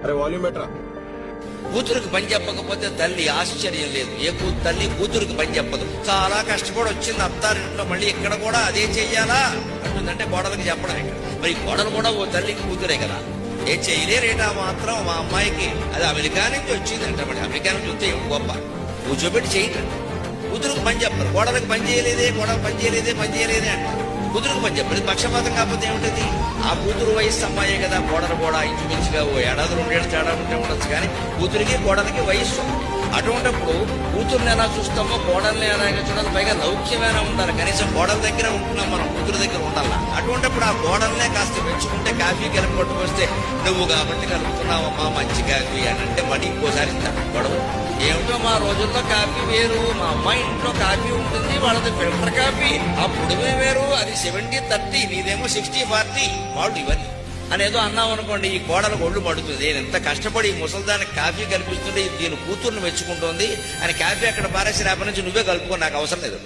అరే వాల్యూమ్ బెటరా. కూతురికి పని చెప్పకపోతే తల్లి ఆశ్చర్యం లేదు. ఏ తల్లి కూతురికి పని చెప్పదు. చాలా కష్టపడి వచ్చింది అత్తారింట్లో, మళ్ళీ ఇక్కడ కూడా అదే చెయ్యాలా అంటుందంటే కోడలికి చెప్పడం ఇక్కడ. మరి కోడలు కూడా ఓ తల్లికి కూతురే కదా, ఏ చేయలేరేటా మాత్రం మా అమ్మాయికి. అది అమెరికా నుంచి వచ్చిందంట. మరి అమెరికా నుంచి వస్తే ఏమిటి గొప్ప, కూర్చోబెట్టి చేయటం. కూతురుకు పని చెప్పరు, కోడలకు పని చేయలేదే, కోడలు పని చేయలేదే అంట. కూతురుకు పని చెప్పరు. పక్షపాతం కాకపోతే ఏమిటది? ఆ కూతురు వయసు అమ్మాయే కదా, కోడలు కూడా ఇంచుమించుగా ఓ ఏడాది 2 ఏళ్ళు తేడా ఉంటే ఉండొచ్చు, కానీ కూతురికి కోడలికి వయస్సు. అటువంటిప్పుడు కూతుర్ని ఎలా చూస్తామో కోడల్ని ఎలాగే చూడాలి. పైగా లౌక్యమైనా ఉండాలి, కనీసం కోడల దగ్గర ఉంటున్నాం మనం, కూతురు దగ్గర ఉండాలా. అటువంటిప్పుడు ఆ కోడల్నే కాస్త పెంచుకుంటే, కాఫీ కలిపి పట్టుకొస్తే నువ్వు కాబట్టి కలుపుతున్నావమ్మా మంచి కాఫీ అని అంటే మళ్ళీ ఇంకోసారి గొడవ. ఏమిటో మా రోజుల్లో కాఫీ వేరు, మా అమ్మాయి ఇంట్లో కాఫీ ఉంటుంది, వాళ్ళది ఫిల్టర్ కాఫీ, అప్పుడు వేరు, అది 70-30, నీదేమో 60-40 వాళ్ళు ఇవన్నీ అనేదో అన్నాం అనుకోండి, ఈ కోడలకు ఒళ్ళు పడుతుంది. నేను ఎంత కష్టపడి ఈ ముసలిదానికి కాఫీ కల్పిస్తుంటే దీని కూతుర్ని మెచ్చుకుంటోంది అని కాఫీ అక్కడ పారేసి రేపటి నుంచి నువ్వే కలుపుకో, నాకు అవసరం లేదు.